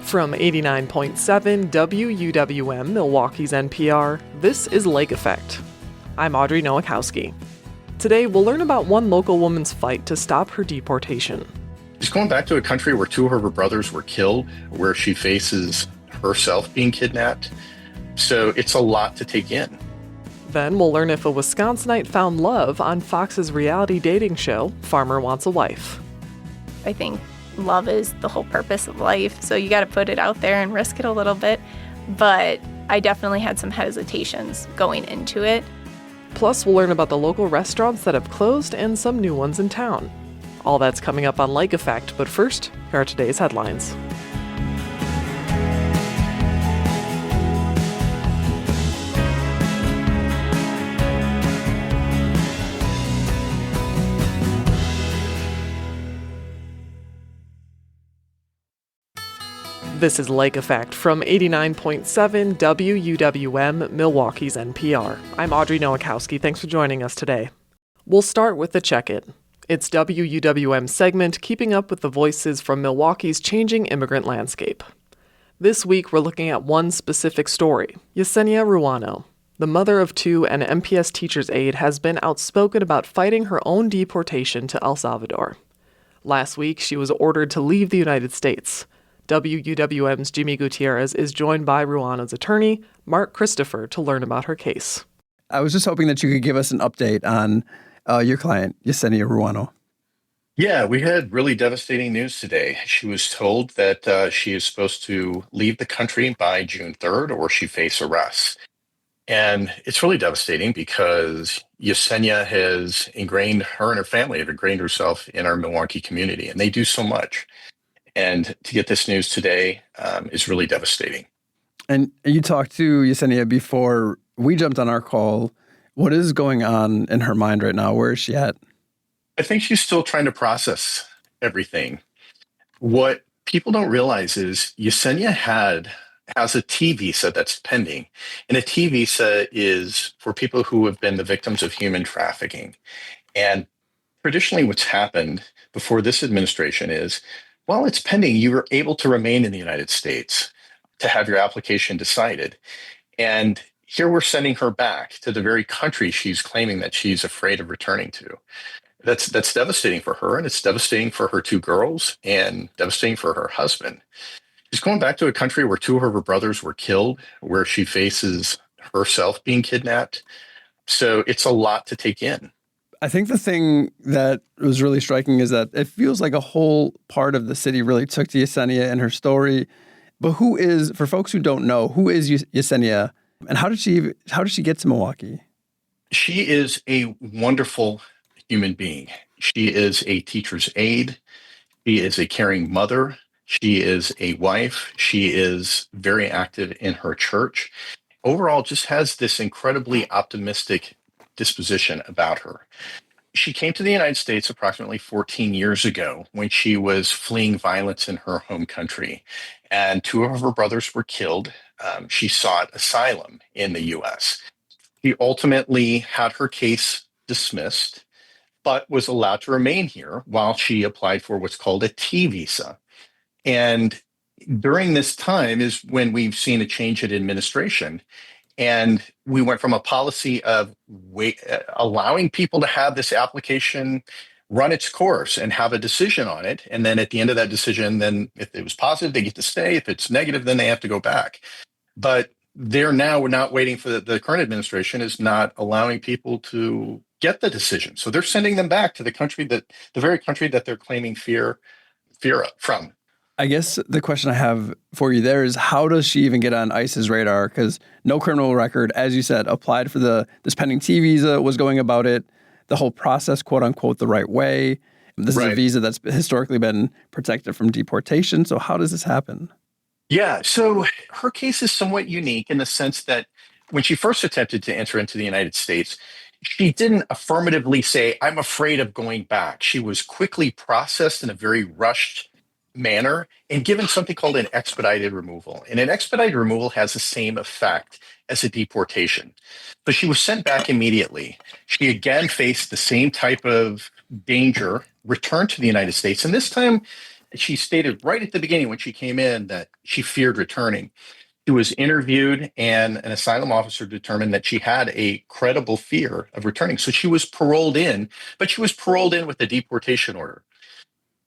From 89.7 WUWM, Milwaukee's NPR, this is Lake Effect. I'm Audrey Nowakowski. Today, we'll learn about one local woman's fight to stop her deportation. She's going back to a country where two of her brothers were killed, where she faces herself being kidnapped. So it's a lot to take in. Then we'll learn if a Wisconsinite found love on Fox's reality dating show, Farmer Wants a Wife. I think love is the whole purpose of life, so you got to put it out there and risk it a little bit. But I definitely had some hesitations going into it. Plus, we'll learn about the local restaurants that have closed and some new ones in town. All that's coming up on Lake Effect, but first, here are today's headlines. This is Lake Effect from 89.7 WUWM, Milwaukee's NPR. I'm Audrey Nowakowski. Thanks for joining us today. We'll start with the check-in. It's WUWM's segment keeping up with the voices from Milwaukee's changing immigrant landscape. This week, we're looking at one specific story, Yesenia Ruano. The mother of two and MPS teacher's aide has been outspoken about fighting her own deportation to El Salvador. Last week, she was ordered to leave the United States. WUWM's Jimmy Gutierrez is joined by Ruano's attorney, Mark Christopher, to learn about her case. I was just hoping that you could give us an update on your client, Yesenia Ruano. Yeah, we had really devastating news today. She was told that she is supposed to leave the country by June 3rd or she face arrest. And it's really devastating because Yesenia has ingrained, her and her family have ingrained herself in our Milwaukee community, and they do so much. And to get this news today is really devastating. And you talked to Yesenia before we jumped on our call. What is going on in her mind right now? Where is she at? I think she's still trying to process everything. What people don't realize is Yesenia has a T visa that's pending. And a T visa is for people who have been the victims of human trafficking. And traditionally what's happened before this administration is, while it's pending, you are able to remain in the United States to have your application decided. And here we're sending her back to the very country she's claiming that she's afraid of returning to. That's devastating for her, and it's devastating for her two girls and devastating for her husband. She's going back to a country where two of her brothers were killed, where she faces herself being kidnapped. So it's a lot to take in. I think the thing that was really striking is that it feels like a whole part of the city really took to Yesenia and her story. But for folks who don't know, who is Yesenia, and how did she get to Milwaukee? She is a wonderful human being. She is a teacher's aide. She is a caring mother. She is a wife. She is very active in her church. Overall, just has this incredibly optimistic disposition about her. She came to the United States approximately 14 years ago when she was fleeing violence in her home country, and two of her brothers were killed. She sought asylum in the U.S. She ultimately had her case dismissed, but was allowed to remain here while she applied for what's called a T visa. And during this time is when we've seen a change in administration. And we went from a policy of allowing people to have this application run its course and have a decision on it. And then at the end of that decision, then if it was positive, they get to stay. If it's negative, then they have to go back. But we're not waiting for the current administration is not allowing people to get the decision. So they're sending them back to the very country that they're claiming fear from. I guess the question I have for you there is, how does she even get on ICE's radar? Because no criminal record, as you said, applied for this pending T visa, was going about it, the whole process, quote unquote, the right way. This is a visa that's historically been protected from deportation. So how does this happen? Yeah, so her case is somewhat unique in the sense that when she first attempted to enter into the United States, she didn't affirmatively say, I'm afraid of going back. She was quickly processed in a very rushed manner and given something called an expedited removal. And an expedited removal has the same effect as a deportation. So she was sent back immediately. She again faced the same type of danger, returned to the United States. And this time She stated right at the beginning when she came in that she feared returning. She was interviewed, and an asylum officer determined that she had a credible fear of returning. So she was paroled in, but she was paroled in with a deportation order.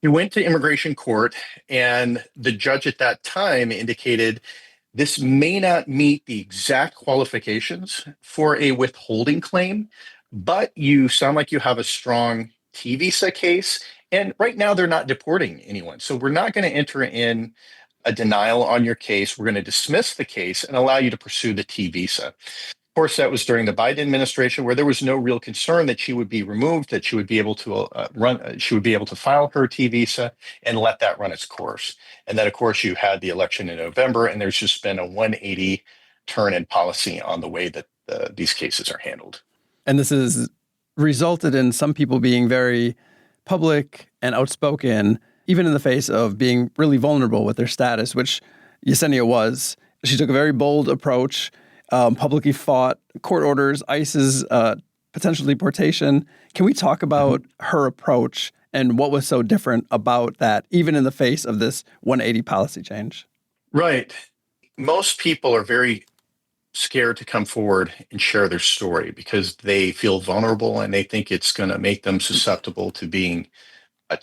He went to immigration court, and the judge at that time indicated this may not meet the exact qualifications for a withholding claim, but you sound like you have a strong T visa case. And right now, they're not deporting anyone. So we're not going to enter in a denial on your case. We're going to dismiss the case and allow you to pursue the T visa. Of course, that was during the Biden administration, where there was no real concern that she would be removed, that she would be able to she would be able to file her T visa and let that run its course. And then, of course, you had the election in November, and there's just been a 180 turn in policy on the way that these cases are handled. And this has resulted in some people being very public and outspoken, even in the face of being really vulnerable with their status, which Yesenia was. She took a very bold approach. Publicly fought court orders, ICE's potential deportation. Can we talk about her approach and what was so different about that, even in the face of this 180 policy change? Right. Most people are very scared to come forward and share their story because they feel vulnerable and they think it's going to make them susceptible to being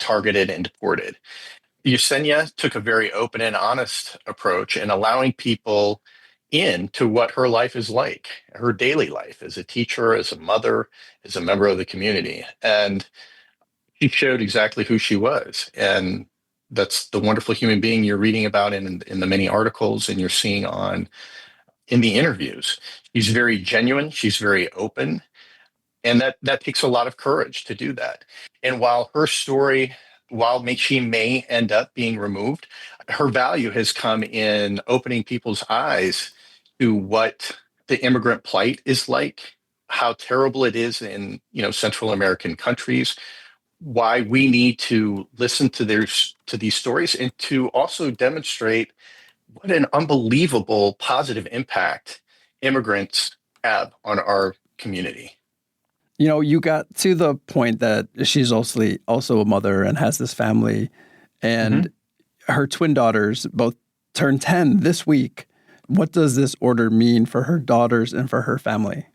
targeted and deported. Yesenia took a very open and honest approach in allowing people into what her life is like, her daily life as a teacher, as a mother, as a member of the community. And she showed exactly who she was. And that's the wonderful human being you're reading about in the many articles and you're seeing in the interviews. She's very genuine. She's very open. And that takes a lot of courage to do that. And while her story, she may end up being removed, her value has come in opening people's eyes to what the immigrant plight is like, how terrible it is in Central American countries, why we need to listen to these stories, and to also demonstrate what an unbelievable positive impact immigrants have on our community. You got to the point that she's also a mother and has this family, and her twin daughters both turned 10 this week. What does this order mean for her daughters and for her family?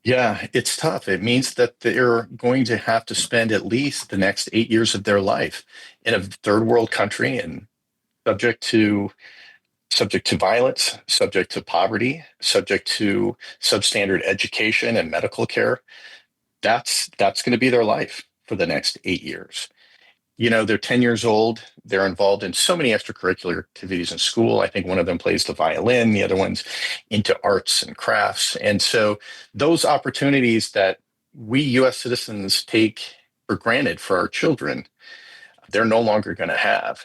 Yeah, it's tough. It means that they're going to have to spend at least the next 8 years of their life in a third world country and subject to violence, subject to poverty, subject to substandard education and medical care. That's going to be their life for the next 8 years. They're 10 years old. They're involved in so many extracurricular activities in school. I think one of them plays the violin. The other one's into arts and crafts. And so those opportunities that we U.S. citizens take for granted for our children, they're no longer going to have.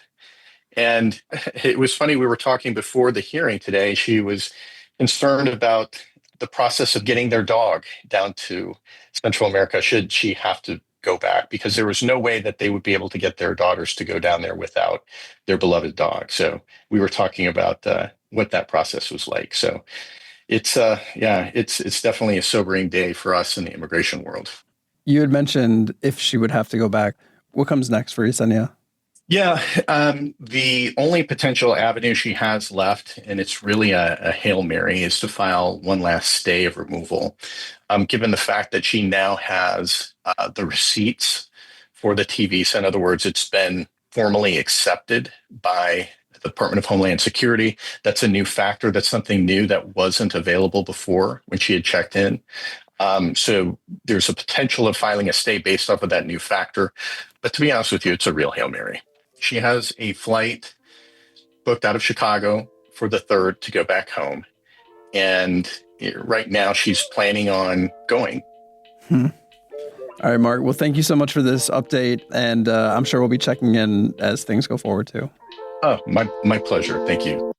And it was funny, we were talking before the hearing today. She was concerned about the process of getting their dog down to Central America should she have to go back, because there was no way that they would be able to get their daughters to go down there without their beloved dog. So we were talking about what that process was like. So it's definitely a sobering day for us in the immigration world. You had mentioned if she would have to go back. What comes next for Yesenia? Yeah, the only potential avenue she has left, and it's really a Hail Mary, is to file one last stay of removal. Given the fact that she now has the receipts for the T visa, in other words, it's been formally accepted by the Department of Homeland Security. That's a new factor. That's something new that wasn't available before when she had checked in. So there's a potential of filing a stay based off of that new factor. But to be honest with you, it's a real Hail Mary. She has a flight booked out of Chicago for the 3rd to go back home. And right now she's planning on going. All right, Mark. Well, thank you so much for this update. And I'm sure we'll be checking in as things go forward, too. Oh, my pleasure. Thank you.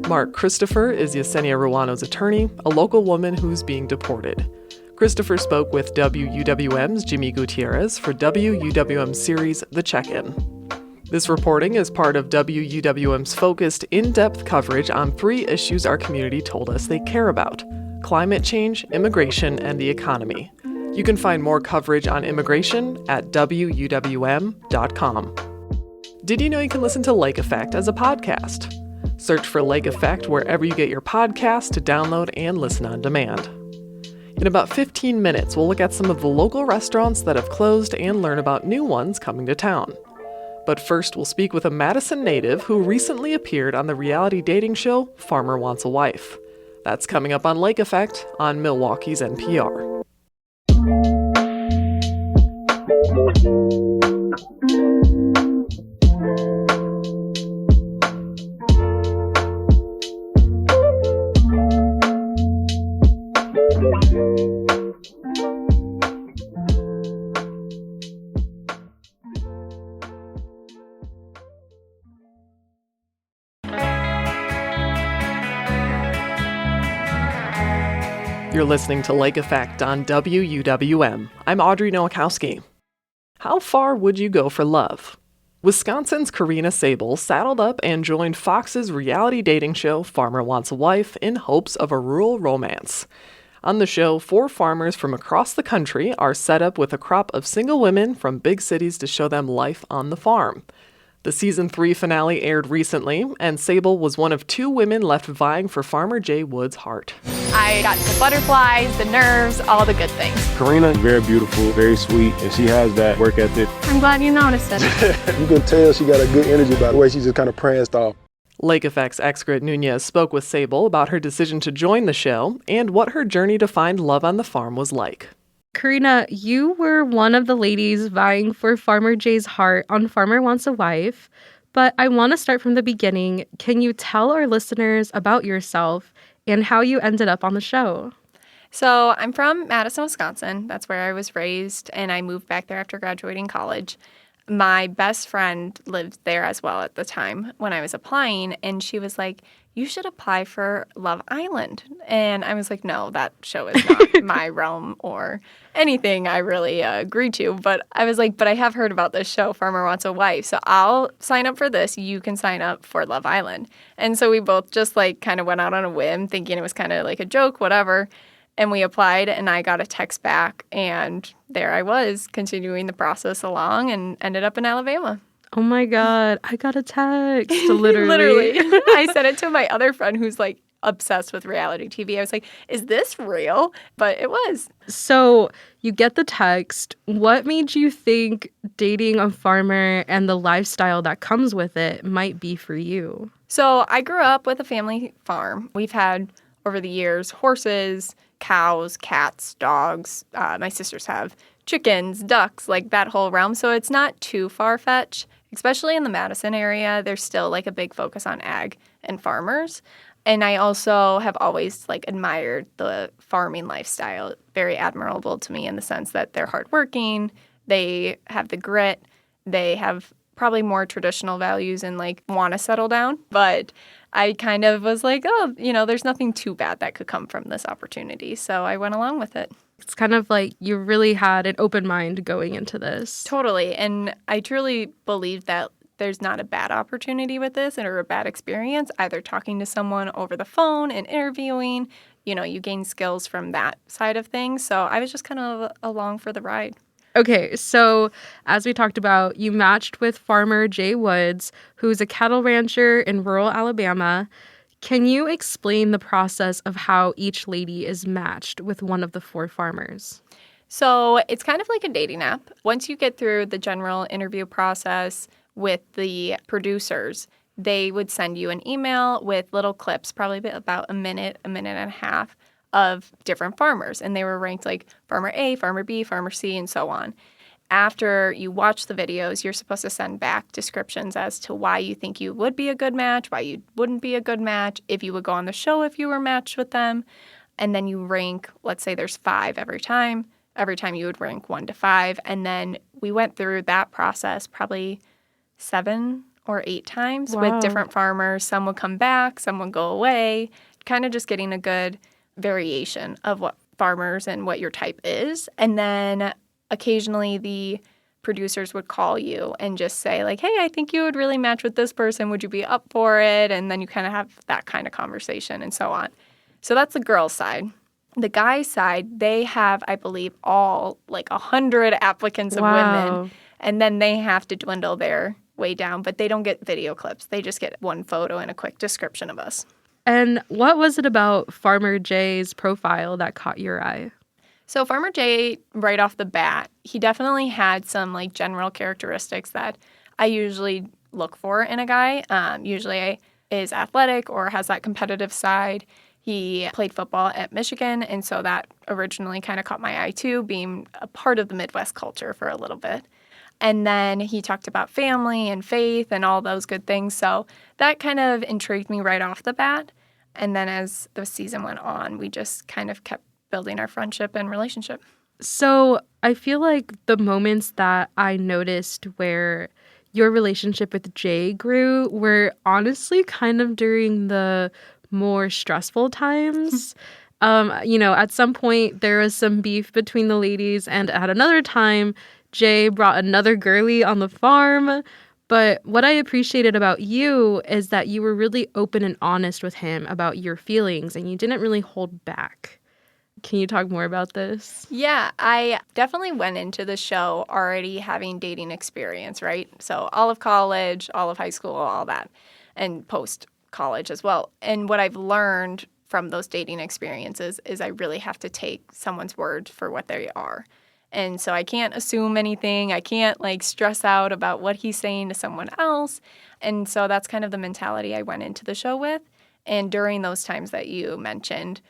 Mark Christopher is Yesenia Ruano's attorney, a local woman who's being deported. Christopher spoke with WUWM's Jimmy Gutierrez for WUWM series The Check-In. This reporting is part of WUWM's focused, in-depth coverage on 3 issues our community told us they care about: climate change, immigration, and the economy. You can find more coverage on immigration at WUWM.com. Did you know you can listen to Lake Effect as a podcast? Search for Lake Effect wherever you get your podcasts to download and listen on demand. In about 15 minutes, we'll look at some of the local restaurants that have closed and learn about new ones coming to town. But first, we'll speak with a Madison native who recently appeared on the reality dating show Farmer Wants a Wife. That's coming up on Lake Effect on Milwaukee's NPR. You're listening to Lake Effect on WUWM. I'm Audrey Nowakowski. How far would you go for love? Wisconsin's Karina Sable saddled up and joined Fox's reality dating show Farmer Wants a Wife in hopes of a rural romance. On the show, 4 farmers from across the country are set up with a crop of single women from big cities to show them life on the farm. The season 3 finale aired recently, and Sable was one of 2 women left vying for Farmer Jay Wood's heart. I got the butterflies, the nerves, all the good things. Karina, very beautiful, very sweet, and she has that work ethic. I'm glad you noticed it. You can tell she got a good energy by the way she just kind of pranced off. Lake Effect's Excret Nunez spoke with Sable about her decision to join the show and what her journey to find love on the farm was like. Karina, you were one of the ladies vying for Farmer Jay's heart on Farmer Wants a Wife, but I want to start from the beginning. Can you tell our listeners about yourself and how you ended up on the show? So I'm from Madison, Wisconsin. That's where I was raised, and I moved back there after graduating college. My best friend lived there as well at the time when I was applying, and she was like, you should apply for Love Island. And I was like, no, that show is not my realm or anything I really agree to. But I was like, but I have heard about this show, Farmer Wants a Wife. So I'll sign up for this. You can sign up for Love Island. And so we both just like kind of went out on a whim thinking it was kind of like a joke, whatever. And we applied and I got a text back. And there I was continuing the process along and ended up in Alabama. Oh my God, I got a text, literally. Literally. I sent it to my other friend who's like obsessed with reality TV. I was like, is this real? But it was. So you get the text. What made you think dating a farmer and the lifestyle that comes with it might be for you? So I grew up with a family farm. We've had, over the years, horses, cows, cats, dogs. My sisters have chickens, ducks, like that whole realm. So it's not too far-fetched. Especially in the Madison area, there's still like a big focus on ag and farmers. And I also have always like admired the farming lifestyle. Very admirable to me in the sense that they're hardworking, they have the grit, they have probably more traditional values and like want to settle down. But I kind of was like, oh, you know, there's nothing too bad that could come from this opportunity. So I went along with it. It's kind of like you really had an open mind going into this. Totally. And I truly believe that there's not a bad opportunity with this or a bad experience, either talking to someone over the phone and interviewing. You know, you gain skills from that side of things. So I was just kind of along for the ride. Okay, so as we talked about, you matched with Farmer Jay Woods, who's a cattle rancher in rural Alabama. Can you explain the process of how each lady is matched with one of the 4 farmers? So it's kind of like a dating app. Once you get through the general interview process with the producers, they would send you an email with little clips, probably about a minute and a half, of different farmers. And they were ranked like Farmer A, Farmer B, Farmer C, and so on. After you watch the videos, you're supposed to send back descriptions as to why you think you would be a good match, why you wouldn't be a good match, if you would go on the show if you were matched with them. And then you rank, let's say there's 5 every time. Every time you would rank 1 to 5. And then we went through that process probably 7 or 8 times with different farmers. Some would come back, some would go away, kind of just getting a good variation of what farmers and what your type is. And then occasionally the producers would call you and just say like, hey, I think you would really match with this person. Would you be up for it? And then you kind of have that kind of conversation and so on. So that's the girls' side. The guy side, they have, I believe, all like 100 applicants of women, and then they have to dwindle their way down, but they don't get video clips. They just get one photo and a quick description of us. And what was it about Farmer Jay's profile that caught your eye? So Farmer Jay, right off the bat, he definitely had some like general characteristics that I usually look for in a guy. Usually is athletic or has that competitive side. He played football at Michigan, and so that originally kind of caught my eye too, being a part of the Midwest culture for a little bit. And then he talked about family and faith and all those good things. So that kind of intrigued me right off the bat. And then as the season went on, we just kind of kept building our friendship and relationship. So I feel like the moments that I noticed where your relationship with Jay grew were honestly kind of during the more stressful times. At some point there was some beef between the ladies, and at another time, Jay brought another girly on the farm. But what I appreciated about you is that you were really open and honest with him about your feelings, and you didn't really hold back. Can you talk more about this? Yeah, I definitely went into the show already having dating experience, right? So all of college, all of high school, all that, and post-college as well. And what I've learned from those dating experiences is I really have to take someone's word for what they are. And so I can't assume anything. I can't like stress out about what he's saying to someone else. And so that's kind of the mentality I went into the show with. And during those times that you mentioned,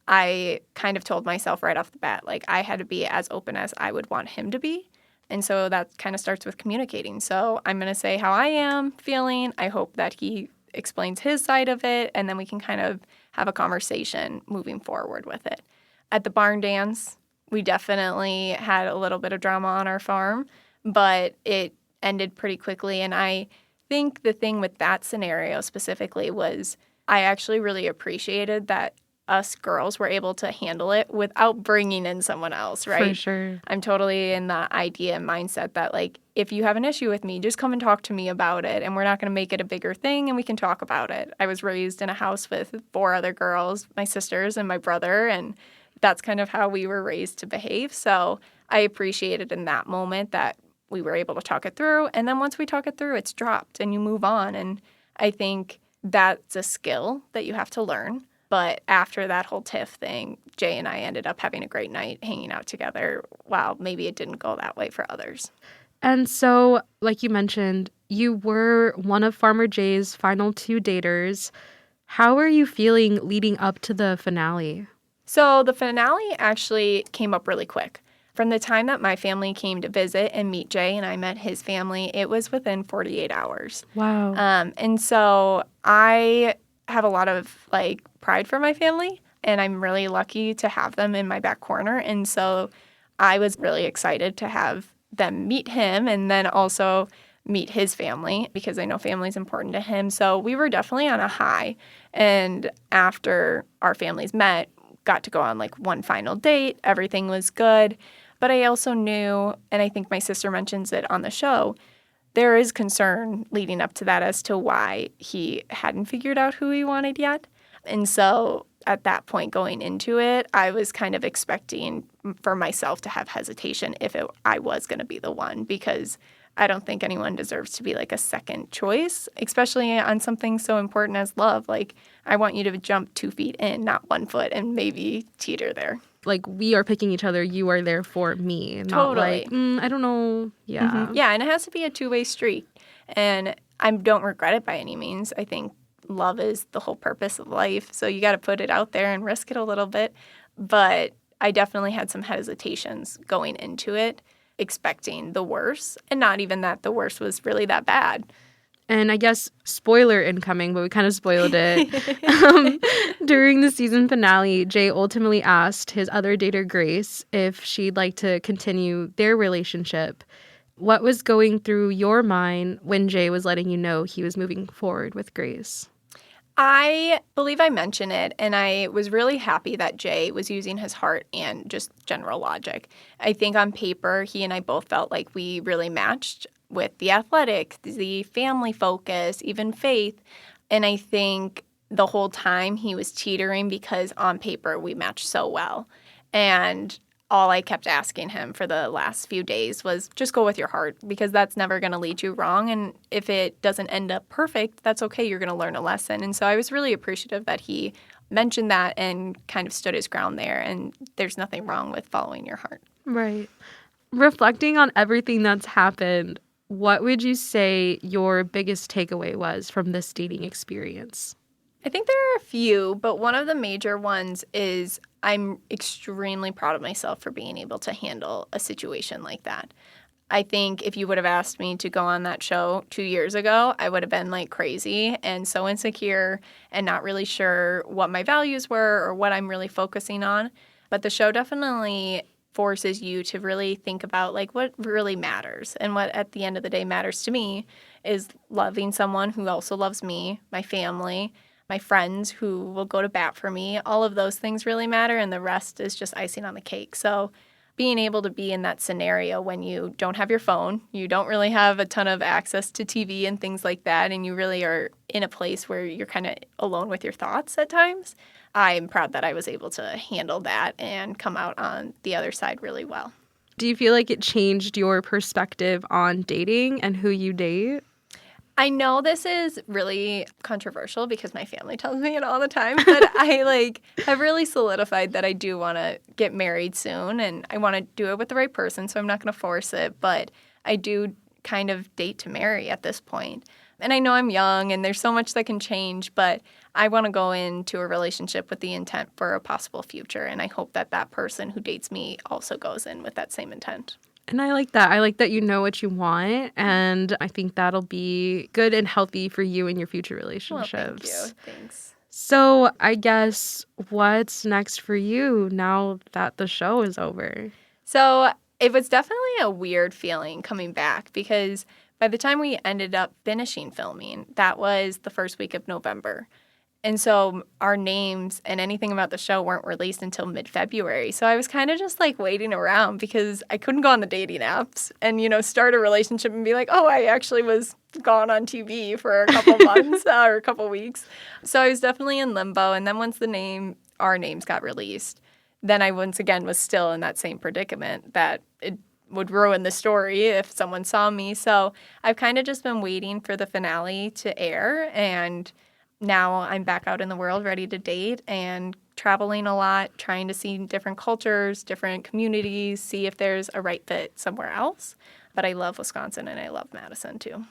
I kind of told myself right off the bat, like I had to be as open as I would want him to be. And so that kind of starts with communicating. So I'm going to say how I am feeling. I hope that he explains his side of it, and then we can kind of have a conversation moving forward with it. At the barn dance, we definitely had a little bit of drama on our farm, but it ended pretty quickly. And I think the thing with that scenario specifically was I actually really appreciated that us girls were able to handle it without bringing in someone else, right? For sure. I'm totally in the idea and mindset that, like, if you have an issue with me, just come and talk to me about it, and we're not going to make it a bigger thing, and we can talk about it. I was raised in a house with 4 other girls, my sisters and my brother, and that's kind of how we were raised to behave. So I appreciated in that moment that we were able to talk it through, and then once we talk it through, it's dropped, and you move on. And I think that's a skill that you have to learn. But after that whole tiff thing, Jay and I ended up having a great night hanging out together, while maybe it didn't go that way for others. And so, like you mentioned, you were one of Farmer Jay's final 2 daters. How are you feeling leading up to the finale? So the finale actually came up really quick. From the time that my family came to visit and meet Jay and I met his family, it was within 48 hours. Wow. And so I have a lot of pride for my family, and I'm really lucky to have them in my back corner. And so I was really excited to have them meet him and then also meet his family, because I know family is important to him. So we were definitely on a high. And after our families met, got to go on one final date. Everything was good. But I also knew, and I think my sister mentions it on the show, there is concern leading up to that as to why he hadn't figured out who he wanted yet. And so at that point going into it, I was kind of expecting for myself to have hesitation if I was going to be the one, because I don't think anyone deserves to be a second choice, especially on something so important as love. I want you to jump 2 feet in, not 1 foot, and maybe teeter there. We are picking each other. You are there for me. Totally. Not I don't know. Yeah. Mm-hmm. Yeah, and it has to be a 2-way street. And I don't regret it by any means. I think love is the whole purpose of life. So you got to put it out there and risk it a little bit. But I definitely had some hesitations going into it, expecting the worst. And not even that the worst was really that bad. And I guess spoiler incoming, but we kind of spoiled it. During the season finale, Jay ultimately asked his other dater, Grace, if she'd like to continue their relationship. What was going through your mind when Jay was letting you know he was moving forward with Grace? I believe I mentioned it, and I was really happy that Jay was using his heart and just general logic. I think on paper, he and I both felt like we really matched with the athletic, the family focus, even faith. And I think the whole time he was teetering because on paper we matched so well. And all I kept asking him for the last few days was just go with your heart, because that's never going to lead you wrong. And if it doesn't end up perfect, that's okay. You're going to learn a lesson. And so I was really appreciative that he mentioned that and kind of stood his ground there. And there's nothing wrong with following your heart. Right. Reflecting on everything that's happened, what would you say your biggest takeaway was from this dating experience? I think there are a few, but one of the major ones is I'm extremely proud of myself for being able to handle a situation like that. I think if you would have asked me to go on that show 2 years ago, I would have been like crazy and so insecure and not really sure what my values were or what I'm really focusing on. But the show definitely forces you to really think about like what really matters. And what at the end of the day matters to me is loving someone who also loves me, my family, my friends who will go to bat for me. All of those things really matter, and the rest is just icing on the cake. So being able to be in that scenario when you don't have your phone, you don't really have a ton of access to TV and things like that, and you really are in a place where you're kind of alone with your thoughts at times, I'm proud that I was able to handle that and come out on the other side really well. Do you feel like it changed your perspective on dating and who you date? I know this is really controversial because my family tells me it all the time, but I have really solidified that I do want to get married soon, and I want to do it with the right person, so I'm not going to force it, but I do kind of date to marry at this point. And I know I'm young and there's so much that can change, but I want to go into a relationship with the intent for a possible future, and I hope that that person who dates me also goes in with that same intent. And I like that. I like that you know what you want, and I think that'll be good and healthy for you in your future relationships. Well, thank you. Thanks. So I guess what's next for you now that the show is over? So it was definitely a weird feeling coming back because by the time we ended up finishing filming, that was the first week of November. And so our names and anything about the show weren't released until mid-February. So I was kind of just like waiting around because I couldn't go on the dating apps and, start a relationship and be like, oh, I actually was gone on TV for a couple months or a couple weeks. So I was definitely in limbo. And then once our names got released, then I once again was still in that same predicament that it would ruin the story if someone saw me. So I've kind of just been waiting for the finale to air, and now I'm back out in the world ready to date and traveling a lot, trying to see different cultures, different communities, see if there's a right fit somewhere else. But I love Wisconsin and I love Madison too.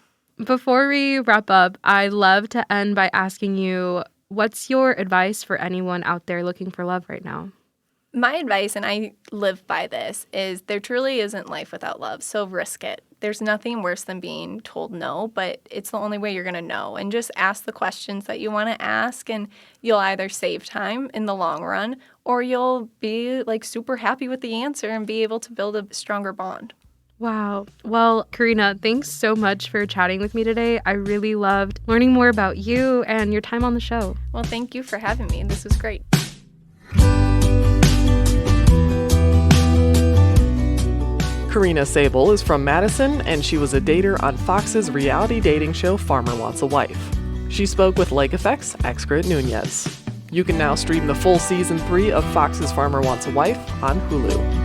Before we wrap up, I love to end by asking you, what's your advice for anyone out there looking for love right now? My advice, and I live by this, is there truly isn't life without love, so risk it. There's nothing worse than being told no, but it's the only way you're going to know. And just ask the questions that you want to ask, and you'll either save time in the long run, or you'll be super happy with the answer and be able to build a stronger bond. Wow. Well, Karina, thanks so much for chatting with me today. I really loved learning more about you and your time on the show. Well, thank you for having me. This was great. Karina Sable is from Madison, and she was a dater on Fox's reality dating show Farmer Wants a Wife. She spoke with Lake Effect's Excret Nunez. You can now stream the full Season 3 of Fox's Farmer Wants a Wife on Hulu.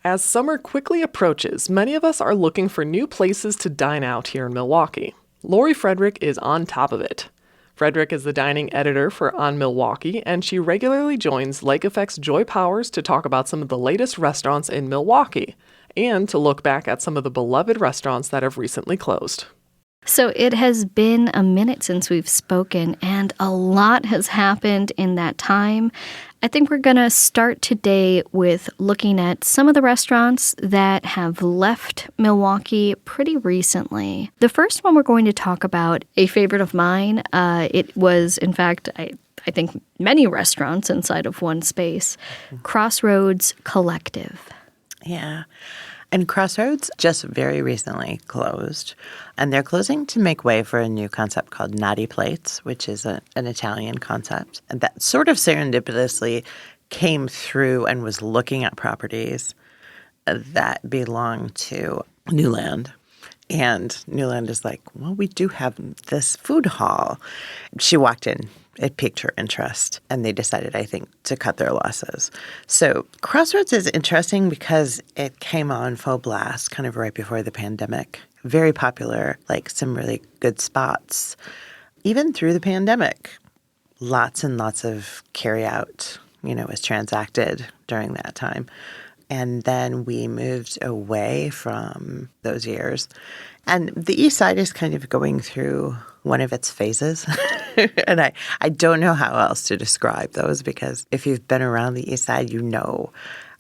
As summer quickly approaches, many of us are looking for new places to dine out here in Milwaukee. Lori Frederick is on top of it. Frederick is the dining editor for On Milwaukee, and she regularly joins Lake Effect's Joy Powers to talk about some of the latest restaurants in Milwaukee, and to look back at some of the beloved restaurants that have recently closed. So it has been a minute since we've spoken, and a lot has happened in that time. I think we're going to start today with looking at some of the restaurants that have left Milwaukee pretty recently. The first one we're going to talk about, a favorite of mine. It was, in fact, I think, many restaurants inside of one space. Crossroads Collective. Yeah. And Crossroads just very recently closed. And they're closing to make way for a new concept called Naughty Plates, which is an Italian concept. And that sort of serendipitously came through and was looking at properties that belong to Newland. And Newland is like, well, we do have this food hall. She walked in. It piqued her interest, and they decided, I think, to cut their losses. So Crossroads is interesting because it came on full blast kind of right before the pandemic. Very popular, like some really good spots. Even through the pandemic, lots and lots of carry-out, was transacted during that time. And then we moved away from those years. And the East Side is kind of going through one of its phases. And I don't know how else to describe those, because if you've been around the East Side, you know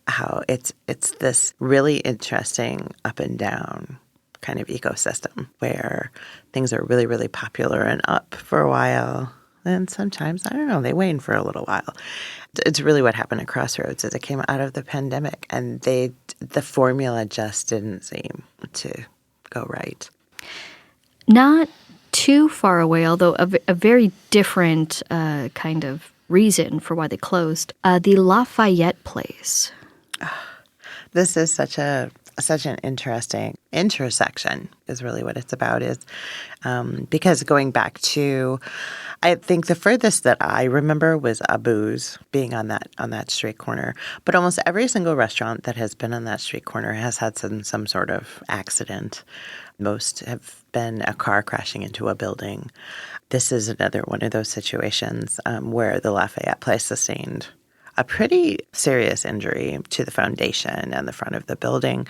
how it's this really interesting up and down kind of ecosystem where things are really, really popular and up for a while. And sometimes, I don't know, they wane for a little while. It's really what happened at Crossroads is it came out of the pandemic, and the formula just didn't seem to go right. Not too far away, although a very different kind of reason for why they closed. The Lafayette Place. This is such an interesting intersection is really what it's about, is because going back to, I think the furthest that I remember was Abu's being on that street corner. But almost every single restaurant that has been on that street corner has had some sort of accident. Most have been a car crashing into a building. This is another one of those situations where the Lafayette Place sustained a pretty serious injury to the foundation and the front of the building.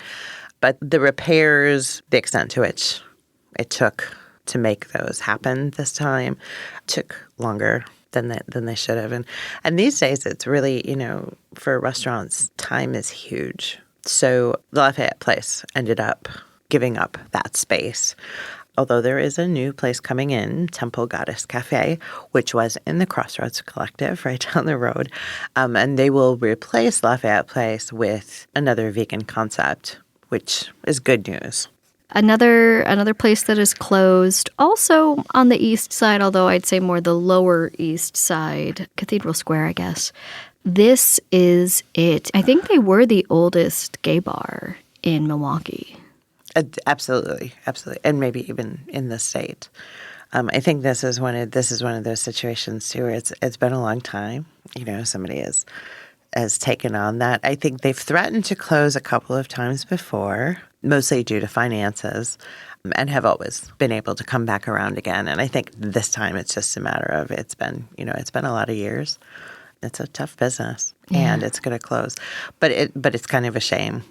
But the repairs, the extent to which it took to make those happen this time, took longer than they should have. And these days, it's really, for restaurants, time is huge. So the Lafayette Place ended up giving up that space. Although there is a new place coming in, Temple Goddess Cafe, which was in the Crossroads Collective right down the road. And they will replace Lafayette Place with another vegan concept, which is good news. Another place that is closed, also on the east side, although I'd say more the lower east side, Cathedral Square, I guess. This is it. I think they were the oldest gay bar in Milwaukee. Absolutely, and maybe even in the state. I think this is one of those situations too where it's been a long time. Somebody has taken on that. I think they've threatened to close a couple of times before, mostly due to finances, and have always been able to come back around again. And I think this time it's just a matter of it's been a lot of years. It's a tough business, and it's going to close. But it's kind of a shame.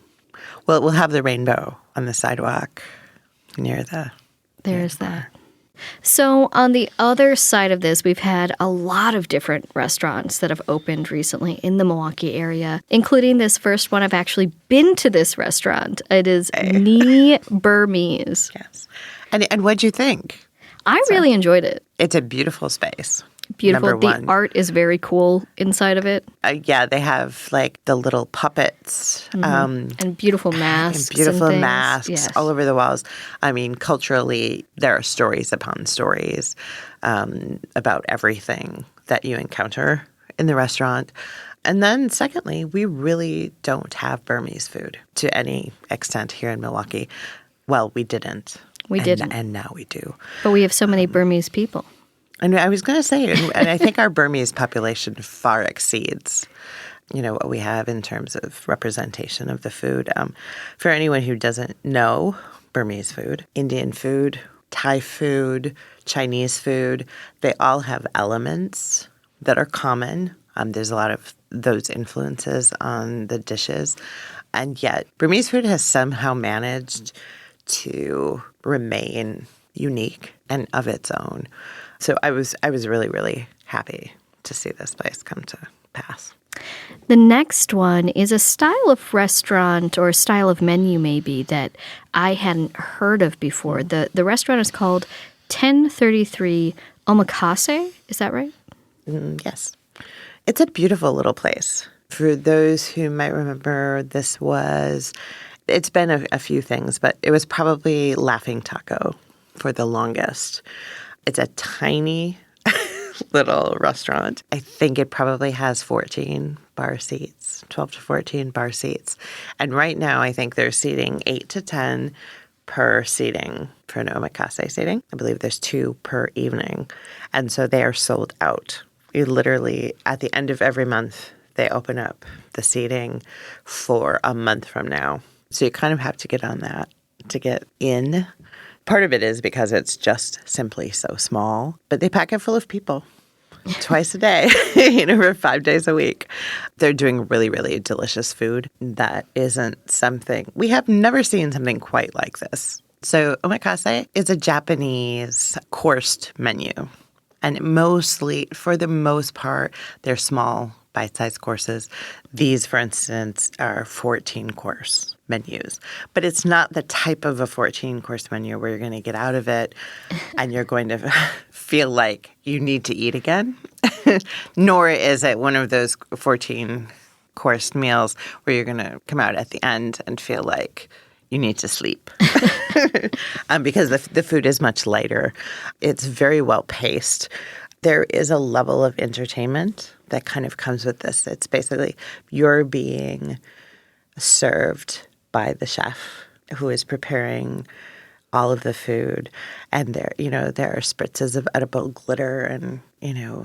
Well, we'll have the rainbow on the sidewalk near the. There's that. So on the other side of this, we've had a lot of different restaurants that have opened recently in the Milwaukee area, including this first one. I've actually been to this restaurant. It is Nee Burmese. Yes. And what'd you think? I really enjoyed it. It's a beautiful space. Beautiful. The art is very cool inside of it. Yeah, they have like the little puppets. And beautiful masks. And beautiful and masks yes. all over the walls. I mean, culturally, there are stories upon stories about everything that you encounter in the restaurant. And then secondly, we really don't have Burmese food to any extent here in Milwaukee. Well, we didn't. We didn't. And now we do. But we have so many Burmese people. And I was going to say, and I think our Burmese population far exceeds, what we have in terms of representation of the food. For anyone who doesn't know Burmese food, Indian food, Thai food, Chinese food, they all have elements that are common. There's a lot of those influences on the dishes. And yet Burmese food has somehow managed to remain unique and of its own. So I was really, really happy to see this place come to pass. The next one is a style of restaurant or style of menu maybe that I hadn't heard of before. The restaurant is called 1033 Omakase. Is that right? Yes. It's a beautiful little place. For those who might remember, it's been a few things, but it was probably Laughing Taco for the longest. It's a tiny little restaurant. I think it probably has 14 bar seats, 12 to 14 bar seats. And right now, I think they're seating 8 to 10 per seating for an omakase seating. I believe there's 2 per evening. And so they are sold out. You literally, at the end of every month, they open up the seating for a month from now. So you kind of have to get on that to get in. Part of it is because it's just simply so small, but they pack it full of people twice a day, for 5 days a week. They're doing really, really delicious food that isn't something, we have never seen something quite like this. So omakase is a Japanese coursed menu. And mostly, for the most part, they're small, bite-sized courses. These, for instance, are 14-course menus. But it's not the type of a 14-course menu where you're going to get out of it and you're going to feel like you need to eat again. Nor is it one of those 14-course meals where you're going to come out at the end and feel like you need to sleep because the food is much lighter. It's very well paced. There is a level of entertainment that kind of comes with this. It's basically you're being served by the chef who is preparing all of the food. And there are spritzes of edible glitter and,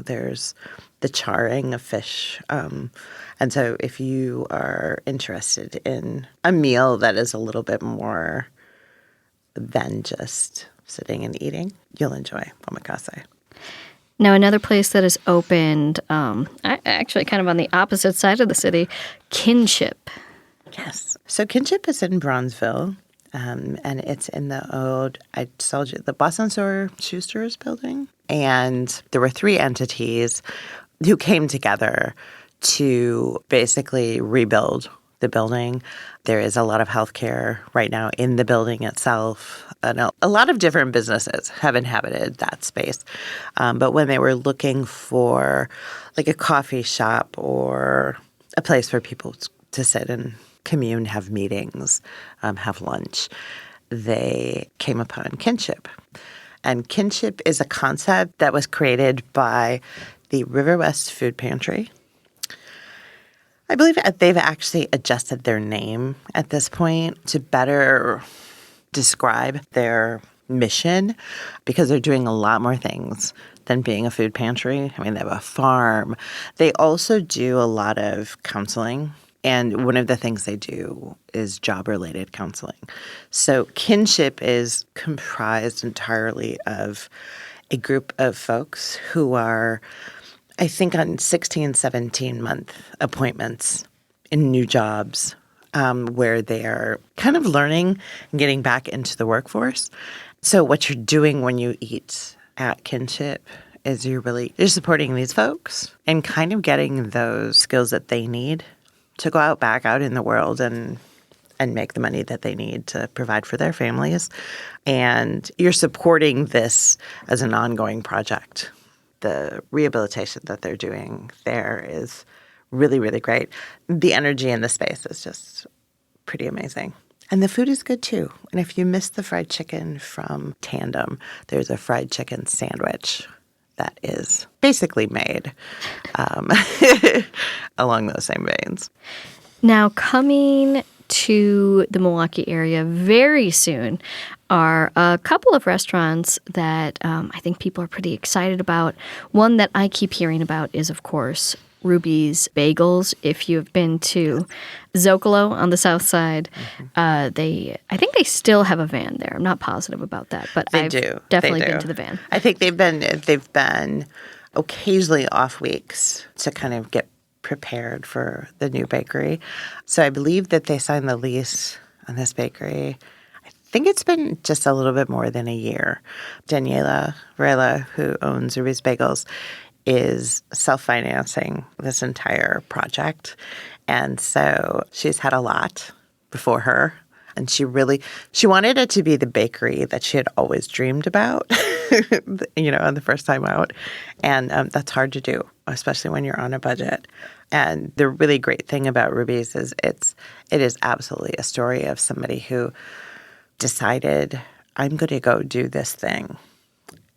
there's the charring of fish. And so if you are interested in a meal that is a little bit more than just sitting and eating, you'll enjoy omakase. Now, another place that is opened, actually kind of on the opposite side of the city, Kinship. Yes. So Kinship is in Bronzeville, and it's in the old, I told you, the Boston Shoe Stores building. And there were 3 entities who came together to basically rebuild the building. There is a lot of healthcare right now in the building itself. And a lot of different businesses have inhabited that space. But when they were looking for like a coffee shop or a place for people to sit and commune, have meetings, have lunch, they came upon Kinship. And Kinship is a concept that was created by the River West Food Pantry. I believe they've actually adjusted their name at this point to better describe their mission because they're doing a lot more things than being a food pantry. I mean, they have a farm. They also do a lot of counseling. And one of the things they do is job-related counseling. So Kinship is comprised entirely of a group of folks who are, I think, on 16, 17-month appointments in new jobs where they are kind of learning and getting back into the workforce. So what you're doing when you eat at Kinship is you're supporting these folks and kind of getting those skills that they need to go back out in the world and make the money that they need to provide for their families. And you're supporting this as an ongoing project. The rehabilitation that they're doing there is really, really great. The energy in the space is just pretty amazing. And the food is good too. And if you miss the fried chicken from Tandem, there's a fried chicken sandwich that is basically made along those same veins. Now, coming to the Milwaukee area very soon are a couple of restaurants that I think people are pretty excited about. One that I keep hearing about is, of course, Ruby's Bagels. If you've been to Zocalo on the south side, I think they still have a van there. I'm not positive about that, but I've definitely been to the van. I think they've been occasionally off weeks to kind of get prepared for the new bakery. So I believe that they signed the lease on this bakery. I think it's been just a little bit more than a year. Daniela Varela, who owns Ruby's Bagels, is self-financing this entire project. And so she's had a lot before her And she wanted it to be the bakery that she had always dreamed about, on the first time out. And that's hard to do, especially when you're on a budget. And the really great thing about Ruby's is it is absolutely a story of somebody who decided, I'm going to go do this thing.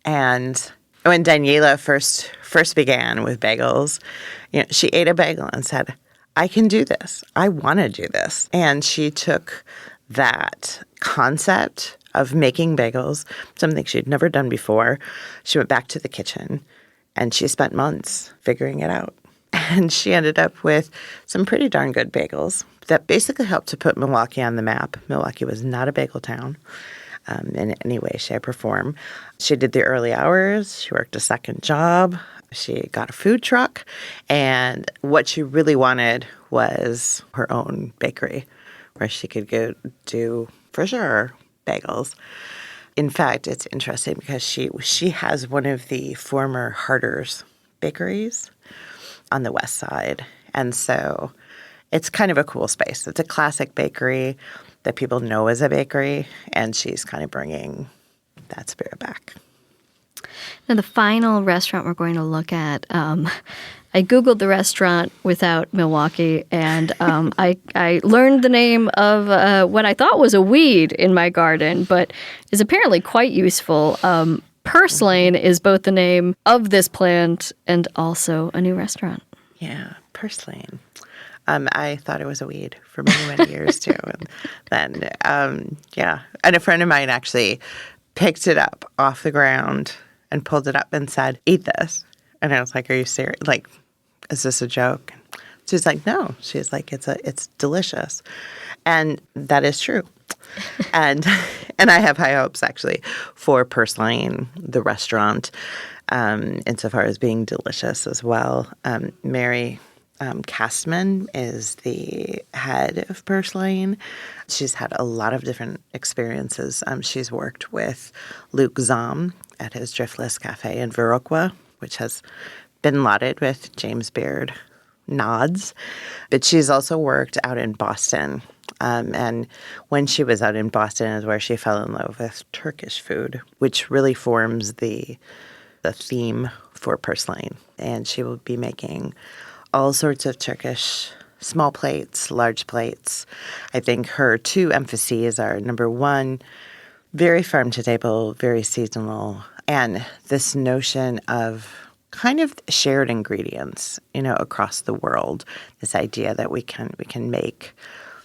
And when Daniela first began with bagels, she ate a bagel and said, I can do this. I want to do this. And she took that concept of making bagels, something she'd never done before. She went back to the kitchen and she spent months figuring it out. And she ended up with some pretty darn good bagels that basically helped to put Milwaukee on the map. Milwaukee was not a bagel town in any way, shape, or form. She did the early hours. She worked a second job. She got a food truck. And what she really wanted was her own bakery where she could go do, for sure, bagels. In fact, it's interesting because she has one of the former Harder's bakeries on the west side. And so it's kind of a cool space. It's a classic bakery that people know as a bakery, and she's kind of bringing that spirit back. Now, the final restaurant we're going to look at, I Googled the restaurant without Milwaukee, and I learned the name of what I thought was a weed in my garden, but is apparently quite useful. Purslane is both the name of this plant and also a new restaurant. Yeah, purslane. I thought it was a weed for many, many years, too. And then, And a friend of mine actually picked it up off the ground and pulled it up and said, eat this. And I was like, are you serious? Like, is this a joke? She's like, no. She's like, it's delicious. And that is true. And I have high hopes, actually, for Purslane, the restaurant, insofar as being delicious as well. Mary Castman is the head of Purslane. She's had a lot of different experiences. She's worked with Luke Zahm at his Driftless Cafe in Viroqua, which has been lauded with James Beard nods. But she's also worked out in Boston. And when she was out in Boston is where she fell in love with Turkish food, which really forms the theme for Purslane. And she will be making all sorts of Turkish small plates, large plates. I think her two emphases are, number one, very farm to table, very seasonal, and this notion of kind of shared ingredients, across the world. This idea that we can make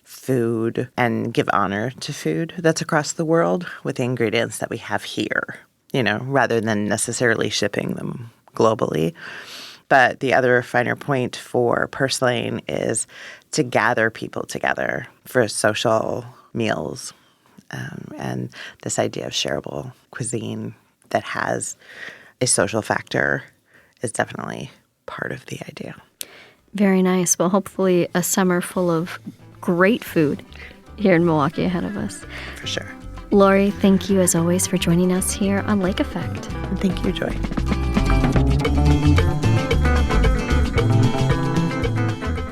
food and give honor to food that's across the world with the ingredients that we have here, rather than necessarily shipping them globally. But the other finer point for Purslane is to gather people together for social meals, and this idea of shareable cuisine that has a social factor is definitely part of the idea. Very nice. Well, hopefully a summer full of great food here in Milwaukee ahead of us. For sure. Lori, thank you as always for joining us here on Lake Effect. Thank you, Joy.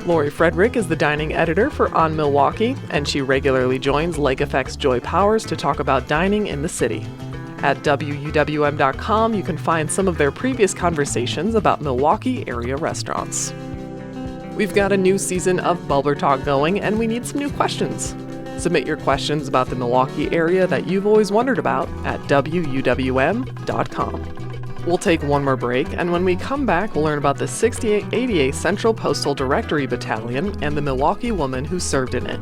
Lori Frederick is the dining editor for On Milwaukee, and she regularly joins Lake Effect's Joy Powers to talk about dining in the city. At WUWM.com, you can find some of their previous conversations about Milwaukee area restaurants. We've got a new season of Bubbler Talk going, and we need some new questions. Submit your questions about the Milwaukee area that you've always wondered about at WUWM.com. We'll take one more break, and when we come back, we'll learn about the 6888 Central Postal Directory Battalion and the Milwaukee woman who served in it.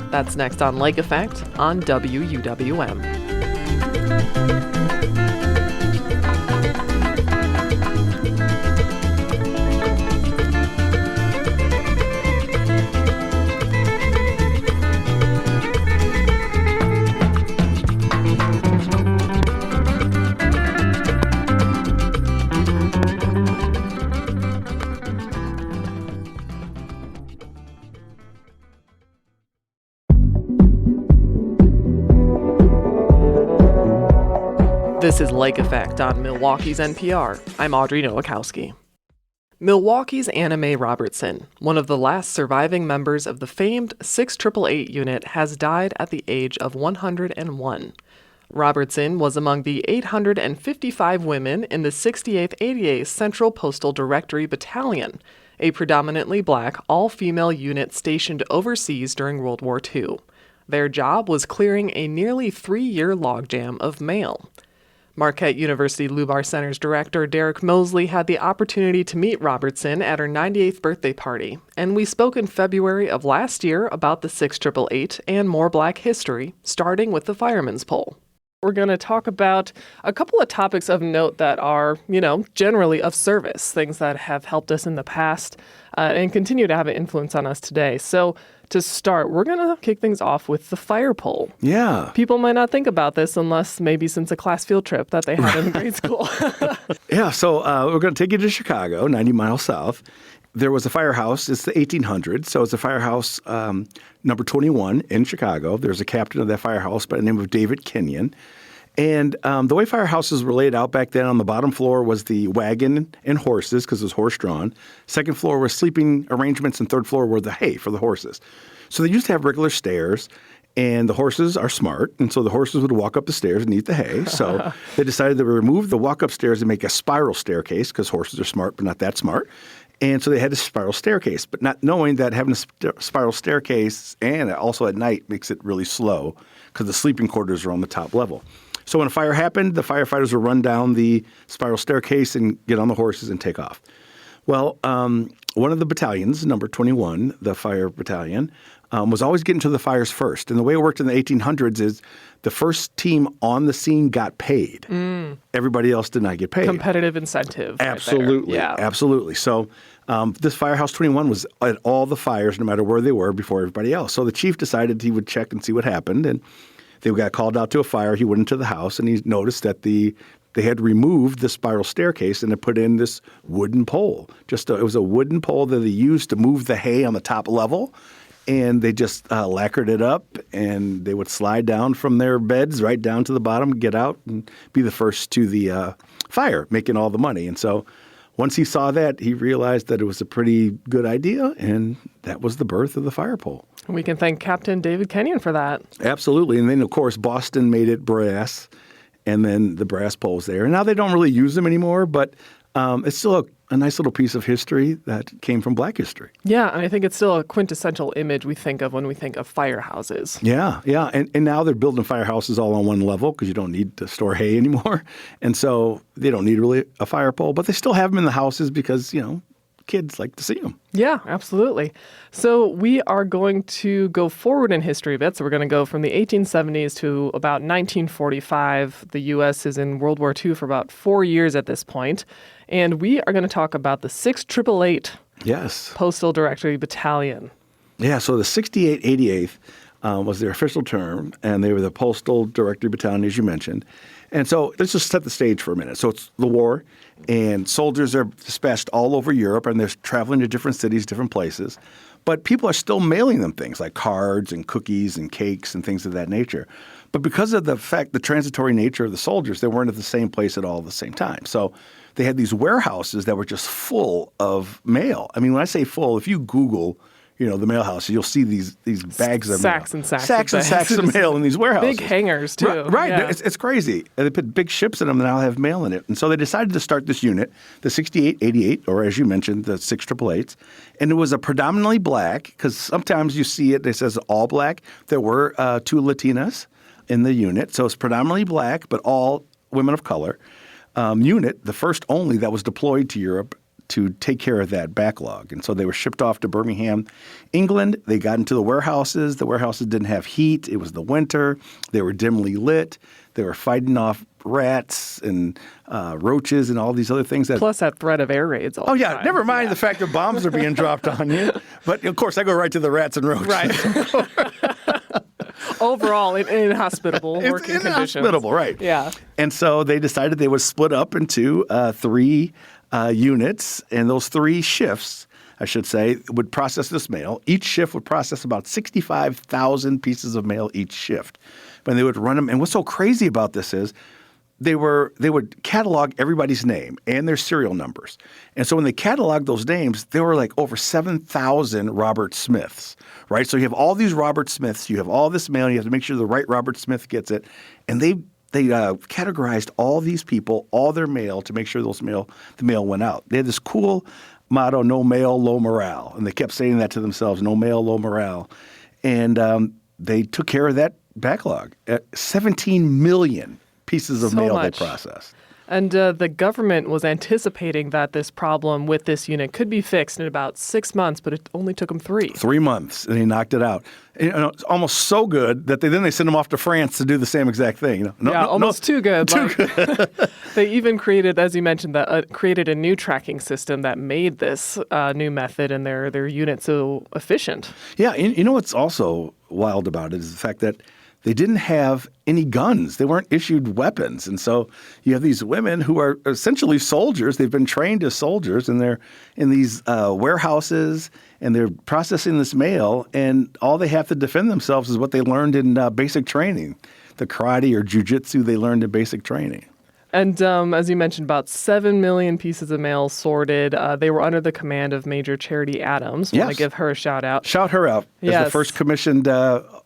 That's next on Lake Effect on WUWM. This is Lake Effect on Milwaukee's NPR. I'm Audrey Nowakowski. Milwaukee's Anna Mae Robertson, one of the last surviving members of the famed 6888 unit, has died at the age of 101. Robertson was among the 855 women in the 68th 88th Central Postal Directory Battalion, a predominantly black, all-female unit stationed overseas during World War II. Their job was clearing a nearly 3-year logjam of mail. Marquette University Lubar Center's director Derek Mosley had the opportunity to meet Robertson at her 98th birthday party, and we spoke in February of last year about the 6888 and more Black history, starting with the fireman's pole. We're going to talk about a couple of topics of note that are, generally of service, things that have helped us in the past and continue to have an influence on us today. So to start, we're going to kick things off with the fire pole. Yeah. People might not think about this unless maybe since a class field trip that they had in grade school. Yeah, so we're going to take you to Chicago, 90 miles south. There was a firehouse. It's the 1800s, so it's a firehouse number 21 in Chicago. There's a captain of that firehouse by the name of David Kenyon. And the way firehouses were laid out back then, on the bottom floor was the wagon and horses, because it was horse-drawn. Second floor was sleeping arrangements, and third floor were the hay for the horses. So they used to have regular stairs, and the horses are smart, and so the horses would walk up the stairs and eat the hay. So they decided to remove the walk-up stairs and make a spiral staircase, because horses are smart but not that smart. And so they had a spiral staircase, but not knowing that having a spiral staircase and also at night makes it really slow because the sleeping quarters are on the top level. So when a fire happened, the firefighters would run down the spiral staircase and get on the horses and take off. Well, one of the battalions, number 21, the fire battalion, was always getting to the fires first. And the way it worked in the 1800s is the first team on the scene got paid. Everybody else did not get paid. Competitive incentive. Absolutely. Right there. Yeah. Absolutely. So this Firehouse 21 was at all the fires, no matter where they were, before everybody else. So the chief decided he would check and see what happened. And they got called out to a fire. He went into the house and he noticed that they had removed the spiral staircase and had put in this wooden pole. It was a wooden pole that they used to move the hay on the top level. And they just lacquered it up, and they would slide down from their beds right down to the bottom, get out, and be the first to the fire, making all the money. And so once he saw that, he realized that it was a pretty good idea, and that was the birth of the fire pole. We can thank Captain David Kenyon for that. Absolutely. And then, of course, Boston made it brass, and then the brass pole's there. And now they don't really use them anymore, but it's still a nice little piece of history that came from Black history. Yeah, and I think it's still a quintessential image we think of when we think of firehouses. Yeah. And now they're building firehouses all on one level because you don't need to store hay anymore. And so they don't need really a fire pole, but they still have them in the houses because, kids like to see them. Yeah, absolutely. So we are going to go forward in history a bit. So we're going to go from the 1870s to about 1945. The U.S. is in World War II for about 4 years at this point. And we are going to talk about the 6888 Postal Directory Battalion. Yeah, so the 6888th was their official term, and they were the Postal Directory Battalion, as you mentioned. And so let's just set the stage for a minute. So it's the war, and soldiers are dispatched all over Europe, and they're traveling to different cities, different places. But people are still mailing them things like cards and cookies and cakes and things of that nature. But because of the transitory nature of the soldiers, they weren't at the same place at all at the same time. So they had these warehouses that were just full of mail. I mean, when I say full, if you Google the mail house, you'll see these bags of sacks mail. and sacks. Sacks and sacks of mail in these warehouses. Big hangars, too. Right. Yeah. It's crazy. And they put big ships in them that now have mail in it. And so they decided to start this unit, the 6888, or as you mentioned, the 6888s. And it was a predominantly black, because sometimes you see it says all black. There were 2 Latinas in the unit. So it's predominantly black, but all women of color. Unit, the first only that was deployed to Europe to take care of that backlog. And so they were shipped off to Birmingham, England. They got into the warehouses. The warehouses didn't have heat. It was the winter. They were dimly lit. They were fighting off rats and roaches and all these other things. Plus that threat of air raids all the time. Never mind the fact that bombs are being dropped on you. But, of course, I go right to the rats and roaches. Right. Overall, inhospitable working conditions. Inhospitable, right. Yeah. And so they decided they would split up into 3 units, and those 3 shifts, I should say, would process this mail. Each shift would process about 65,000 pieces of mail each shift. But they would run them. And what's so crazy about this is they would catalog everybody's name and their serial numbers. And so when they cataloged those names, there were like over 7,000 Robert Smiths, right? So you have all these Robert Smiths, you have all this mail, you have to make sure the right Robert Smith gets it. And they categorized all these people, all their mail, to make sure the mail went out. They had this cool motto, no mail, low morale. And they kept saying that to themselves, no mail, low morale. And they took care of that backlog. 17 million pieces of mail they processed. And the government was anticipating that this problem with this unit could be fixed in about 6 months, but it only took them 3. 3 months, and he knocked it out. It's almost so good that they sent him off to France to do the same exact thing. Almost too good. Too good. They even created, as you mentioned, created a new tracking system that made this new method and their unit so efficient. Yeah, you know what's also wild about it is the fact that they didn't have any guns. They weren't issued weapons. And so you have these women who are essentially soldiers. They've been trained as soldiers, and they're in these warehouses, and they're processing this mail, and all they have to defend themselves is what they learned in basic training, the karate or jujitsu they learned in basic training. And as you mentioned, about 7 million pieces of mail sorted. They were under the command of Major Charity Adams. Yes. Want to give her a shout out. Shout her out as the first commissioned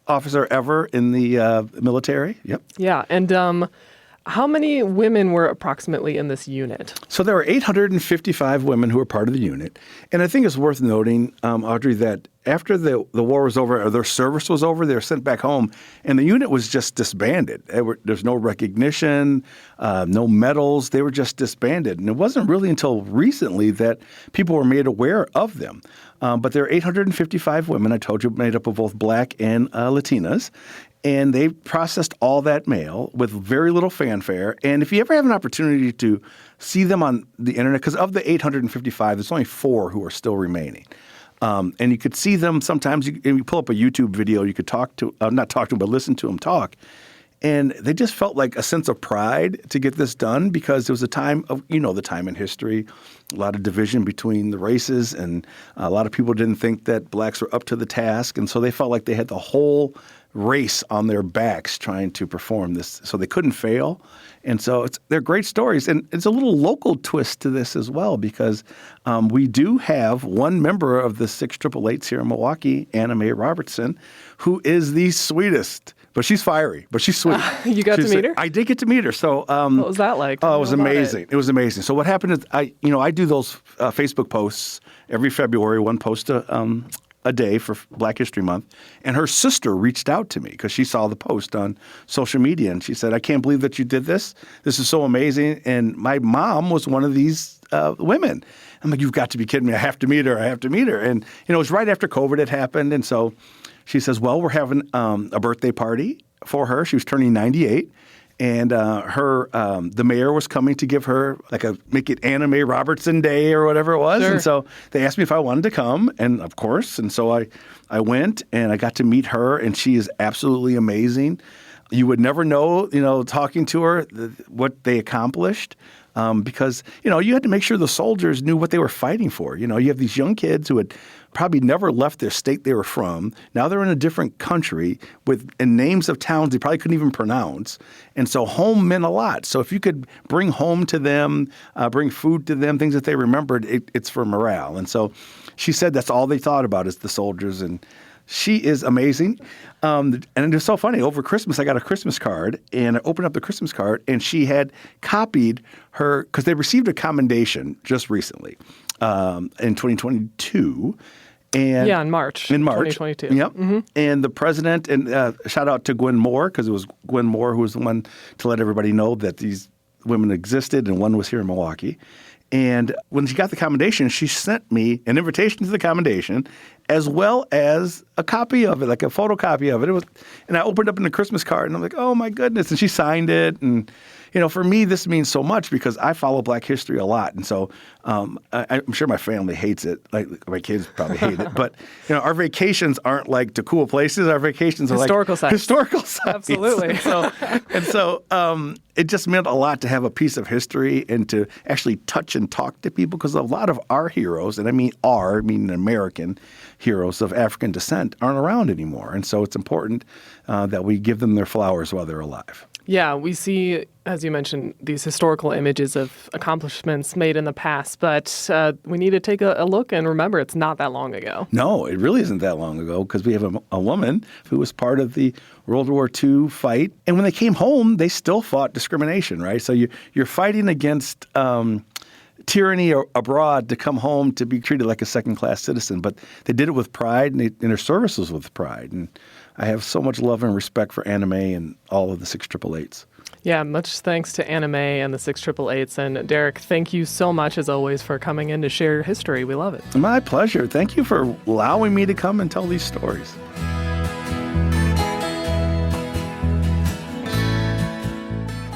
officer ever in the military. Yep. Yeah. And how many women were approximately in this unit? So there were 855 women who were part of the unit. And I think it's worth noting, Audrey, that after the war was over, or their service was over, they were sent back home, and the unit was just disbanded. There's no recognition, no medals. They were just disbanded. And it wasn't really until recently that people were made aware of them. But there are 855 women, I told you, made up of both Black and Latinas. And they processed all that mail with very little fanfare. And if you ever have an opportunity to see them on the internet, because of the 855, there's only 4 who are still remaining. And you could see them sometimes. You pull up a YouTube video, you could not talk to them, but listen to them talk. And they just felt like a sense of pride to get this done, because there was a time of, the time in history, a lot of division between the races, and a lot of people didn't think that blacks were up to the task. And so they felt like they had the whole race on their backs trying to perform this, so they couldn't fail. And so they're great stories. And it's a little local twist to this as well, because we do have one member of the 688s here in Milwaukee, Anna Mae Robertson, who is the sweetest. But she's fiery, but she's sweet. You got to meet her? I did get to meet her. So what was that like? Oh, it was amazing. It was amazing. So what happened is I do those Facebook posts every February, one post a day for Black History Month. And her sister reached out to me because she saw the post on social media. And she said, I can't believe that you did this. This is so amazing. And my mom was one of these women. I'm like, you've got to be kidding me. I have to meet her. I have to meet her. And, it was right after COVID had happened. And so she says, well, we're having a birthday party for her. She was turning 98. And the mayor was coming to give her make it Anna Mae Robertson Day or whatever it was. Sure. And so they asked me if I wanted to come, and of course. And so I went, and I got to meet her, and she is absolutely amazing. You would never know, talking to her, what they accomplished. Because, you had to make sure the soldiers knew what they were fighting for. You have these young kids who had probably never left their state they were from. Now they're in a different country in names of towns they probably couldn't even pronounce. And so home meant a lot. So if you could bring home to them, bring food to them, things that they remembered, it's for morale. And so she said that's all they thought about is the soldiers. And she is amazing. And it was so funny. Over Christmas, I got a Christmas card, and I opened up the Christmas card, and she had copied her, because they received a commendation just recently in 2022. And in March. 2022. Yep. Mm-hmm. And the president, and shout out to Gwen Moore, because it was Gwen Moore who was the one to let everybody know that these women existed, and one was here in Milwaukee. And when she got the commendation, she sent me an invitation to the commendation, as well as a copy of it, like a photocopy of it. And I opened up in the Christmas card, and I'm like, oh my goodness! And she signed it. And for me, this means so much because I follow Black history a lot, and so I'm sure my family hates it. Like my kids probably hate it, but our vacations aren't like to cool places. Our vacations are historical sites. Historical sites. Absolutely. And so it just meant a lot to have a piece of history and to actually touch and talk to people, because a lot of our heroes, and I mean American heroes of African descent, aren't around anymore. And so it's important that we give them their flowers while they're alive. Yeah, we see, as you mentioned, these historical images of accomplishments made in the past, but we need to take a look and remember it's not that long ago. No, it really isn't that long ago because we have a woman who was part of the World War II fight. And when they came home, they still fought discrimination, right? So you're fighting against tyranny abroad to come home to be treated like a second-class citizen. But they did it with pride, and their service was with pride. And I have so much love and respect for Anna Mae and all of the 688s. Yeah, much thanks to Anna Mae and the 688s. And Derek, thank you so much, as always, for coming in to share your history. We love it. My pleasure. Thank you for allowing me to come and tell these stories.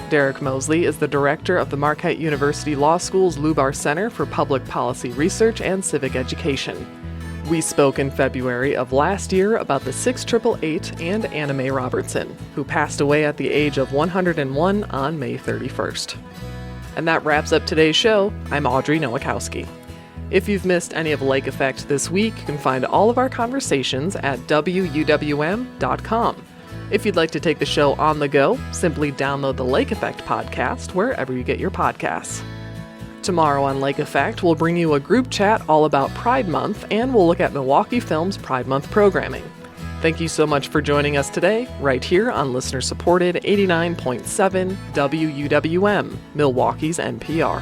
Derek Mosley is the director of the Marquette University Law School's Lubar Center for Public Policy Research and Civic Education. We spoke in February of last year about the 688 and Anna Mae Robertson, who passed away at the age of 101 on May 31st. And that wraps up today's show. I'm Audrey Nowakowski. If you've missed any of Lake Effect this week, you can find all of our conversations at wuwm.com. If you'd like to take the show on the go, simply download the Lake Effect podcast wherever you get your podcasts. Tomorrow on Lake Effect, we'll bring you a group chat all about Pride Month, and we'll look at Milwaukee Film's Pride Month programming. Thank you so much for joining us today, right here on listener-supported 89.7 WUWM, Milwaukee's NPR.